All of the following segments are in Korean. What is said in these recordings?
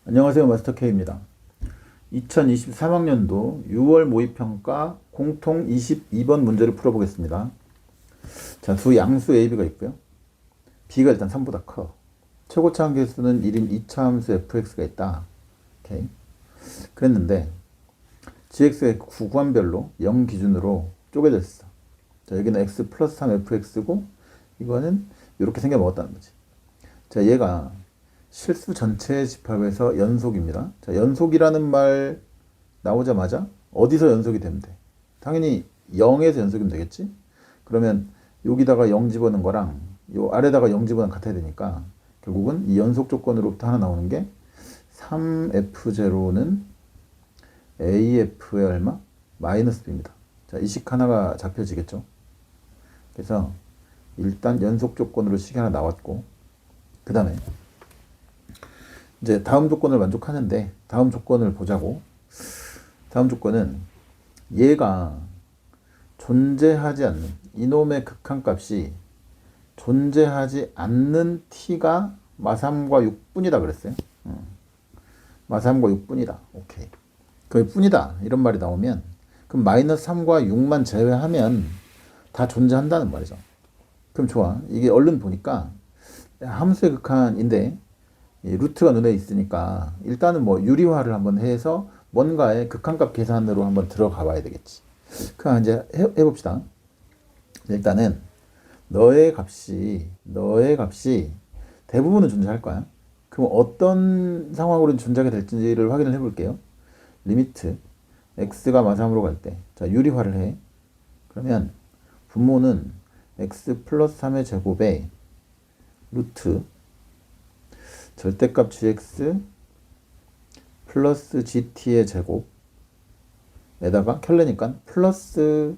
안녕하세요. 마스터 K입니다. 2023학년도 6월 모의평가 공통 22번 문제를 풀어보겠습니다. 자, 두 양수 A, B가 있고요. B가 일단 3보다 커. 최고차 함계수는 1인 2차 함수 fx가 있다. 오케이. 그랬는데 gx의 구간별로 0 기준으로 쪼개져 있어. 자, 여기는 x 플러스 3fx고 이거는 이렇게 생겨 먹었다는 거지. 자, 얘가 실수 전체 집합에서 연속입니다. 자, 연속이라는 말 나오자마자 어디서 연속이 되면 돼? 당연히 0에서 연속이면 되겠지? 그러면 여기다가 0 집어넣은 거랑 요 아래다가 0 집어넣은 같아야 되니까 결국은 이 연속 조건으로부터 하나 나오는 게 3f0는 af의 얼마? 마이너스 b입니다. 자, 이 식 하나가 잡혀지겠죠? 그래서 일단 연속 조건으로 식이 하나 나왔고 그 다음에 이제 다음 조건을 만족하는데 다음 조건을 보자고. 다음 조건은 얘가 존재하지 않는 이놈의 극한값이 존재하지 않는 t가 마삼과 6분이다 그랬어요. 마삼과 6분이다. 오케이. 거의 뿐이다 이런 말이 나오면 그럼 마이너스 3과 6만 제외하면 다 존재한다는 말이죠. 그럼 좋아. 이게 얼른 보니까 함수의 극한인데 루트가 눈에 있으니까 일단은 뭐 유리화를 한번 해서 뭔가의 극한값 계산으로 한번 들어가 봐야 되겠지. 그럼 이제 해봅시다. 일단은 너의 값이 대부분은 존재할 거야. 그럼 어떤 상황으로 존재하게 될지를 확인을 해볼게요. 리미트 x가 마삼으로 갈 때, 자 유리화를 해. 그러면 분모는 x 플러스 3의 제곱에 루트 절대값 gx 플러스 gt의 제곱에다가 켤레니까 플러스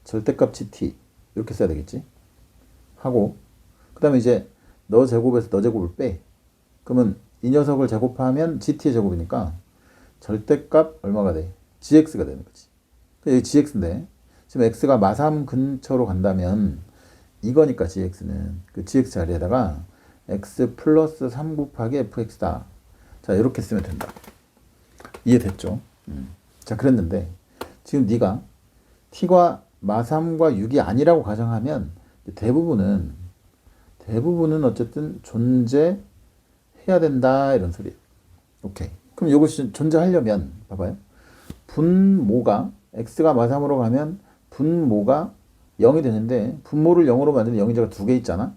절대값 gt 이렇게 써야 되겠지. 하고 그 다음에 이제 너 제곱에서 너 제곱을 빼. 그러면 이 녀석을 제곱하면 gt의 제곱이니까 절대값 얼마가 돼? gx가 되는 거지. 여기 gx인데 지금 x가 마삼 근처로 간다면 이거니까 gx는 그 gx 자리에다가 x 플러스 3 곱하기 fx다. 자, 이렇게 쓰면 된다. 이해됐죠? 자, 그랬는데 지금 네가 t가 마3과 6이 아니라고 가정하면 대부분은 어쨌든 존재해야 된다 이런 소리예요. 오케이. 그럼 이것이 존재하려면 봐봐요. 분모가 x가 마3으로 가면 분모가 0이 되는데 분모를 0으로 만드는 0인자가 두 개 있잖아.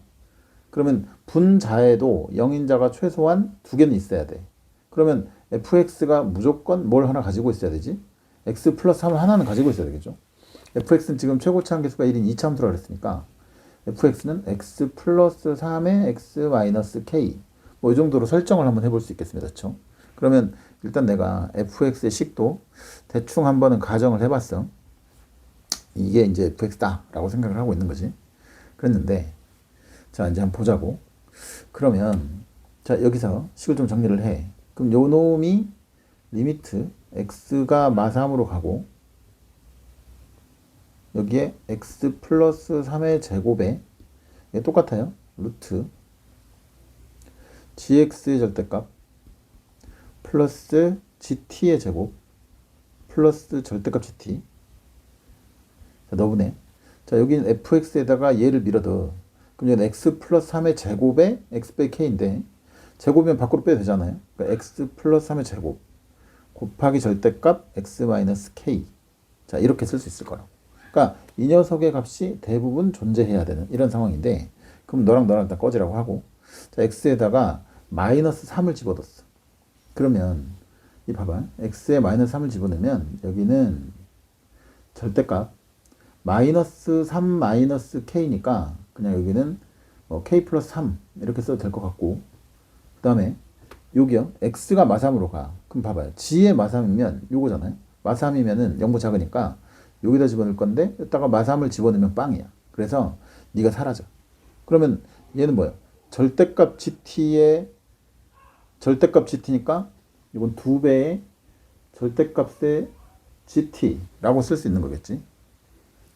그러면 분자에도 0인자가 최소한 두 개는 있어야 돼. 그러면 fx가 무조건 뭘 하나 가지고 있어야 되지? x 플러스 3을 하나는 가지고 있어야 되겠죠? fx는 지금 최고차 함계수가 1인 2차 함수라 그랬으니까 fx는 x 플러스 3의 x 마이너스 k 뭐 이 정도로 설정을 한번 해볼 수 있겠습니다. 그렇죠? 그러면 일단 내가 fx의 식도 대충 한번은 가정을 해봤어. 이게 이제 fx다 라고 생각을 하고 있는 거지. 그랬는데 자, 이제 한번 보자고. 그러면 자, 여기서 식을 좀 정리를 해. 그럼 요 놈이 리미트 x가 마3으로 가고 여기에 x 플러스 3의 제곱에 똑같아요. 루트 gx의 절대값 플러스 gt의 제곱 플러스 절대값 gt. 자, 너분해. 자, 여기는 fx에다가 얘를 밀어넣어. 그럼 이건 x 플러스 3의 제곱에 x 빼기 k인데 제곱이면 밖으로 빼도 되잖아요. 그러니까 x 플러스 3의 제곱 곱하기 절대값 x 마이너스 k. 자, 이렇게 쓸 수 있을 거라고. 그러니까 이 녀석의 값이 대부분 존재해야 되는 이런 상황인데 그럼 너랑 일단 꺼지라고 하고 자, x에다가 마이너스 3을 집어넣었어. 그러면 이 봐봐. x에 마이너스 3을 집어넣으면 여기는 절대값 마이너스 3 마이너스 k니까 그냥 여기는 k 플러스 3 이렇게 써도 될 것 같고 그 다음에 여기요. x가 마3으로 가. 그럼 봐봐요. g의 마3이면 요거잖아요. 마3이면은 0보다 작으니까 여기다 집어넣을 건데 여기다가 마3을 집어넣으면 빵이야. 그래서 네가 사라져. 그러면 얘는 뭐야? 절대값 gt의 절대값 gt니까 이건 2배의 절대값의 gt라고 쓸 수 있는 거겠지.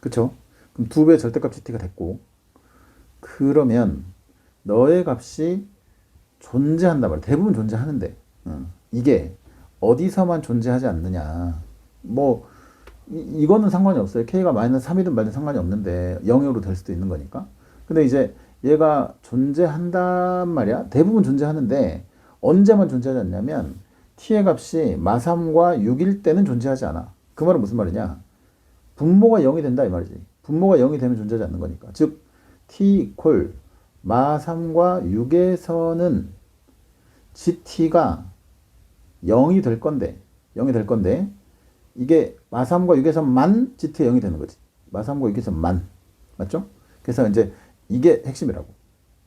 그쵸? 그럼 2배의 절대값 gt가 됐고 그러면 너의 값이 존재한단 말이야. 대부분 존재하는데 이게 어디서만 존재하지 않느냐. 뭐 이거는 상관이 없어요. k가 마이너스 3이든 말든 상관이 없는데 0으로 될 수도 있는 거니까. 근데 이제 얘가 존재한단 말이야. 대부분 존재하는데 언제만 존재하지 않냐면 t의 값이 마3과 6일 때는 존재하지 않아. 그 말은 무슨 말이냐? 분모가 0이 된다 이 말이지. 분모가 0이 되면 존재하지 않는 거니까. 즉 t 이퀄 마3과 6에서는 gt가 0이 될 건데 이게 마3과 6에서만 gt가 0이 되는 거지. 마3과 6에서만. 맞죠? 그래서 이제 이게 핵심이라고.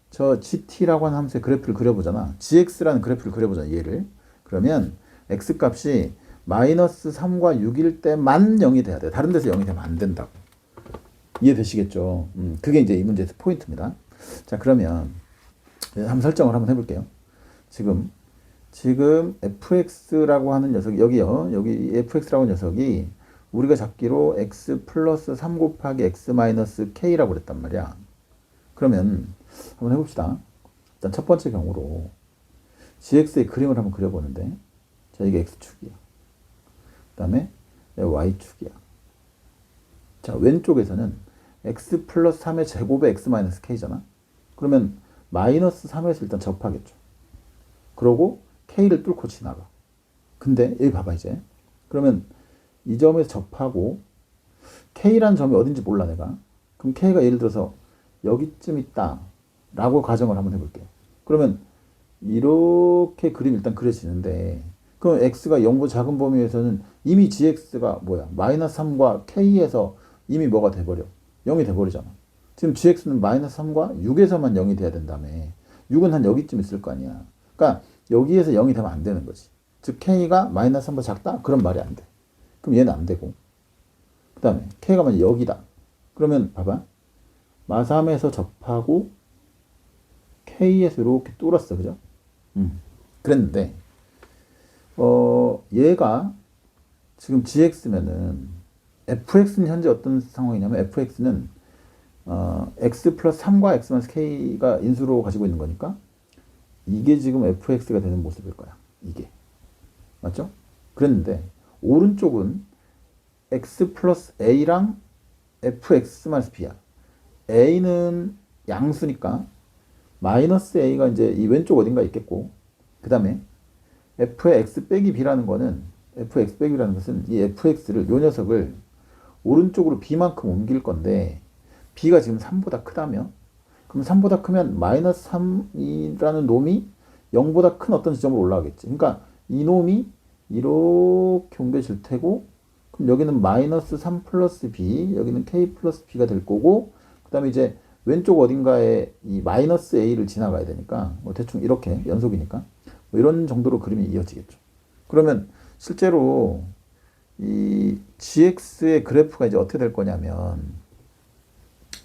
저 gt라고 하는 함수의 그래프를 그려보잖아. gx라는 그래프를 그려보잖아. 얘를. 그러면 x값이 마이너스 3과 6일 때만 0이 돼야 돼. 다른 데서 0이 되면 안 된다고. 이해되시겠죠? 그게 이제 이 문제에서 포인트입니다. 자, 그러면 한번 설정을 한번 해볼게요. 지금 fx라고 하는 녀석이 여기요. 여기 fx라고 하는 녀석이 우리가 잡기로 x 플러스 3 곱하기 x 마이너스 k라고 그랬단 말이야. 그러면 한번 해봅시다. 일단 첫 번째 경우로 gx의 그림을 한번 그려보는데, 자, 이게 x축이야. 그 다음에 y축이야. 자, 왼쪽에서는 x 플러스 3의 제곱에 x 마이너스 k잖아. 그러면 마이너스 3에서 일단 접하겠죠. 그러고 k를 뚫고 지나가. 근데 여기 봐봐 이제. 그러면 이 점에서 접하고 k라는 점이 어딘지 몰라 내가. 그럼 k가 예를 들어서 여기쯤 있다 라고 가정을 한번 해볼게요. 그러면 이렇게 그림이 일단 그려지는데, 그럼 x가 0보다 작은 범위에서는 이미 gx가 뭐야? 마이너스 3과 k에서 이미 뭐가 돼버려? 0이 돼버리잖아. 지금 gx는 마이너스 3과 6에서만 0이 돼야 된다며. 6은 한 여기쯤 있을 거 아니야. 그러니까 여기에서 0이 되면 안 되는 거지. 즉 k가 마이너스 3보다 작다? 그런 말이 안 돼. 그럼 얘는 안 되고. 그 다음에 k가 만약 여기다. 그러면 봐봐. 마3에서 접하고 k에서 이렇게 뚫었어. 그죠? 그랬는데 얘가 지금 gx면은 fx는 현재 어떤 상황이냐면 fx는 x 플러스 3과 x 마이너스 k가 인수로 가지고 있는 거니까 이게 지금 fx가 되는 모습일 거야. 이게. 맞죠? 그랬는데 오른쪽은 x 플러스 a랑 fx 마이너스 b야. a는 양수니까 마이너스 a가 이제 이 왼쪽 어딘가 있겠고, 그 다음에 f의 x 빼기 b라는 거는, fx 빼기라는 것은 이 fx를, 요 녀석을 오른쪽으로 b만큼 옮길 건데, b가 지금 3보다 크다며? 그럼 3보다 크면 마이너스 3이라는 놈이 0보다 큰 어떤 지점으로 올라가겠지. 그러니까 이 놈이 이렇게 옮겨질 테고, 그럼 여기는 마이너스 3 플러스 b, 여기는 k 플러스 b가 될 거고, 그 다음에 이제 왼쪽 어딘가에 이 마이너스 a를 지나가야 되니까, 뭐 대충 이렇게 연속이니까, 뭐 이런 정도로 그림이 이어지겠죠. 그러면 실제로 이 gx의 그래프가 이제 어떻게 될 거냐면,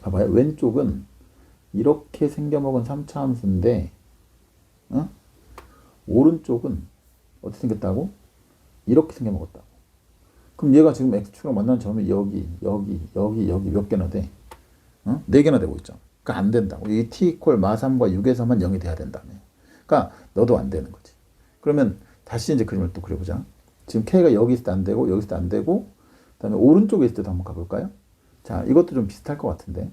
봐봐요. 왼쪽은 이렇게 생겨먹은 3차 함수인데, 오른쪽은 어떻게 생겼다고? 이렇게 생겨먹었다고. 그럼 얘가 지금 x축이랑 만나는 점이 여기 몇 개나 돼? 4개나 되고 있죠. 그러니까 안 된다고. 이 t 이퀄 마3과 6에서만 0이 돼야 된다며. 그러니까 너도 안 되는 거지. 그러면 다시 이제 그림을 또 그려보자. 지금 k가 여기 있을 때 안 되고, 여기 있을 때 안 되고, 그 다음에 오른쪽에 있을 때도 한번 가볼까요? 자, 이것도 좀 비슷할 것 같은데.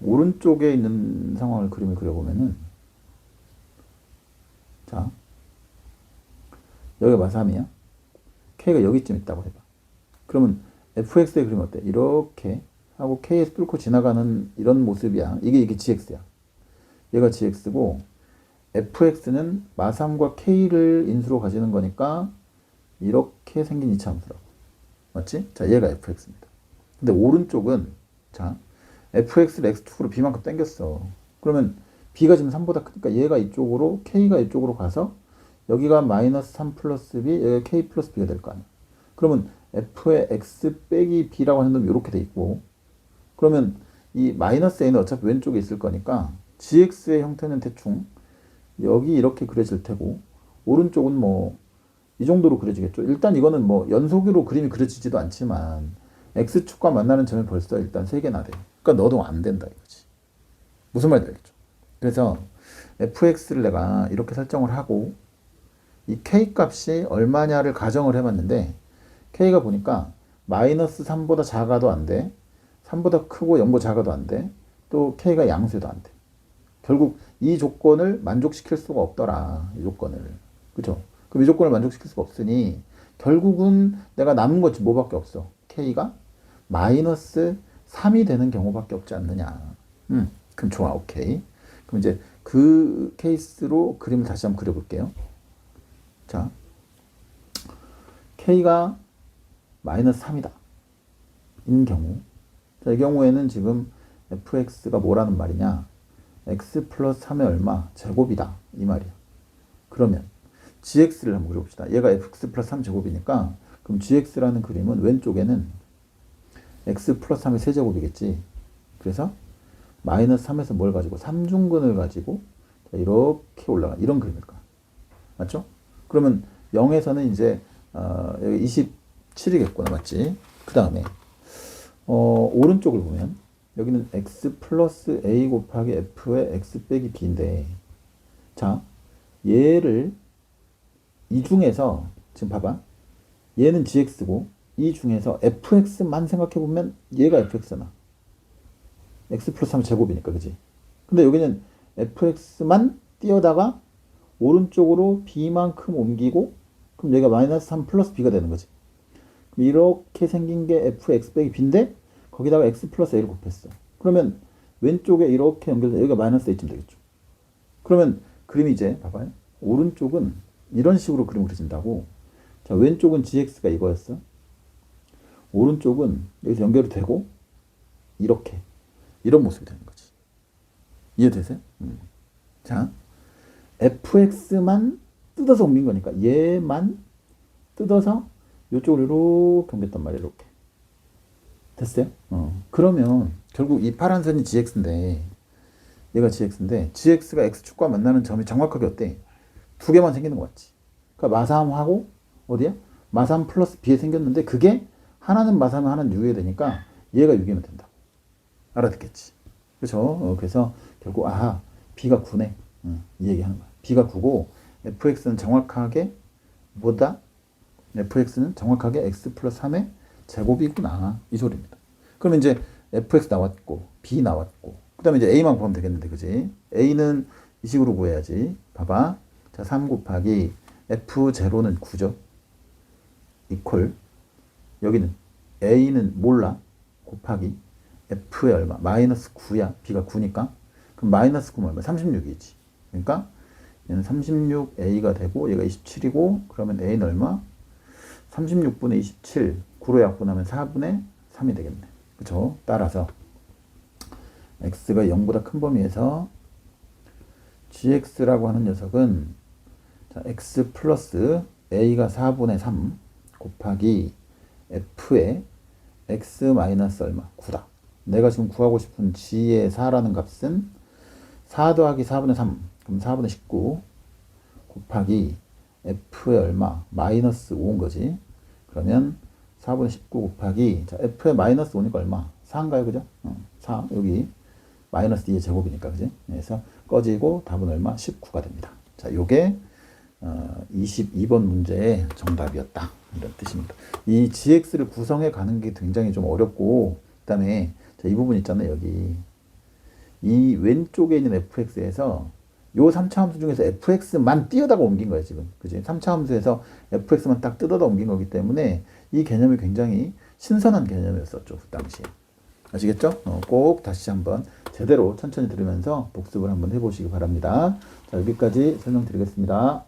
오른쪽에 있는 상황을 그림을 그려보면은, 자, 여기가 마3이야. k가 여기쯤 있다고 해봐. 그러면 fx의 그림 어때? 이렇게 하고 k에서 뚫고 지나가는 이런 모습이야. 이게 gx야. 얘가 gx고, fx는 마3과 k를 인수로 가지는 거니까 이렇게 생긴 이차 함수라고. 맞지? 자, 얘가 fx입니다. 근데 오른쪽은, 자, fx를 x축으로 b만큼 당겼어. 그러면 b가 지금 3보다 크니까 얘가 이쪽으로, k가 이쪽으로 가서 여기가 마이너스 3 플러스 b, 여기가 k 플러스 b가 될 거 아니야. 그러면 f의 x 빼기 b라고 하는 놈이 이렇게 돼 있고, 그러면 이 마이너스 a는 어차피 왼쪽에 있을 거니까 gx의 형태는 대충 여기 이렇게 그려질 테고, 오른쪽은 뭐 이 정도로 그려지겠죠. 일단 이거는 뭐 연속으로 그림이 그려지지도 않지만 x축과 만나는 점이 벌써 일단 3개나 돼. 그러니까 너도 안 된다 이거지. 무슨 말인지 알겠죠? 그래서 fx를 내가 이렇게 설정을 하고 이 k 값이 얼마냐를 가정을 해봤는데 k가 보니까 마이너스 3보다 작아도 안 돼. 3보다 크고 0보다 작아도 안 돼. 또 k가 양수여도 안 돼. 결국 이 조건을 만족시킬 수가 없더라. 이 조건을. 그죠? 그럼 이 조건을 만족시킬 수가 없으니 결국은 내가 남은 것이 뭐밖에 없어. k가 마이너스 3이 되는 경우밖에 없지 않느냐. 그럼 좋아. 오케이. 그럼 이제 그 케이스로 그림을 다시 한번 그려볼게요. 자, k가 마이너스 3이다. 인 경우. 자, 이 경우에는 지금 fx가 뭐라는 말이냐. x 플러스 3의 얼마? 제곱이다. 이 말이야. 그러면 gx를 한번 그려봅시다. 얘가 x 플러스 3 제곱이니까 그럼 gx라는 그림은 왼쪽에는 x 플러스 3의 세제곱이겠지. 그래서 마이너스 3에서 뭘 가지고 3중근을 가지고 이렇게 올라가. 이런 그림일 거야. 맞죠? 그러면 0에서는 이제 여기 27이겠구나. 맞지? 그 다음에 오른쪽을 보면 여기는 x 플러스 a 곱하기 f의 x 빼기 b인데 자 얘를 이 중에서 지금 봐봐. 얘는 gx고 이 중에서 fx만 생각해보면 얘가 fx잖아. x 플러스 3 제곱이니까 그지? 근데 여기는 fx만 띄어다가 오른쪽으로 b만큼 옮기고 그럼 여기가 마이너스 3 플러스 b가 되는 거지. 그럼 이렇게 생긴 게 fx 빼기 b인데 거기다가 x 플러스 a를 곱했어. 그러면 왼쪽에 이렇게 연결돼서 여기가 마이너스 a쯤 되겠죠. 그러면 그림이 이제 봐봐요. 오른쪽은 이런 식으로 그림 그려진다고. 자, 왼쪽은 gx가 이거였어. 오른쪽은 여기서 연결이 되고 이렇게 이런 모습이 되는 거지. 이해되세요? 자, fx만 뜯어서 옮긴 거니까 얘만 뜯어서 이쪽으로 이렇게 옮겼단 말이야. 이렇게. 됐어요? 그러면 결국 이 파란 선이 gx인데 얘가 gx인데 gx가 x축과 만나는 점이 정확하게 어때? 두 개만 생기는 거 같지? 그러니까 마삼하고 어디야? 마삼 플러스 b에 생겼는데 그게 하나는 마삼 하나는 6이 되니까 얘가 6이면 된다. 알아듣겠지? 그렇죠? 그래서 결국 b가 9네. 이 얘기하는 거야. b가 9고 fx는 정확하게 뭐다? fx는 정확하게 x 플러스 3의 제곱이구나. 이 소리입니다. 그러면 이제 fx 나왔고 b 나왔고 그 다음에 이제 a만 구하면 되겠는데 그지? a는 이 식으로 구해야지. 봐봐. 자, 3 곱하기 f0는 9죠. 이퀄 여기는 a는 몰라. 곱하기 f의 얼마? 마이너스 9야. b가 9니까. 그럼 마이너스 9면 얼마? 36이지. 그러니까 얘는 36a가 되고 얘가 27이고 그러면 a는 얼마? 36분의 27 9로 약분하면 4분의 3이 되겠네. 그쵸? 따라서 x가 0보다 큰 범위에서 gx라고 하는 녀석은 자, x 플러스 a가 4분의 3 곱하기 f의 x 마이너스 얼마? 9다. 내가 지금 구하고 싶은 g의 4라는 값은 4 더하기 4분의 3 그럼 4분의 19 곱하기 f의 얼마? 마이너스 5인 거지. 그러면 4분의 19 곱하기 자, f의 마이너스 5니까 얼마? 4인가요? 그죠? 4 여기 마이너스 2의 제곱이니까 그지? 그래서 꺼지고 답은 얼마? 19가 됩니다. 자, 요게 22번 문제의 정답이었다. 이런 뜻입니다. 이 gx를 구성해 가는 게 굉장히 좀 어렵고 그 다음에 이 부분 있잖아요. 여기 이 왼쪽에 있는 fx에서 요 3차 함수 중에서 fx만 띄어다가 옮긴 거예요, 지금. 그지? 3차 함수에서 fx만 딱 뜯어다 옮긴 거기 때문에 이 개념이 굉장히 신선한 개념이었었죠, 그 당시에. 아시겠죠? 꼭 다시 한번 제대로 천천히 들으면서 복습을 한번 해보시기 바랍니다. 자, 여기까지 설명드리겠습니다.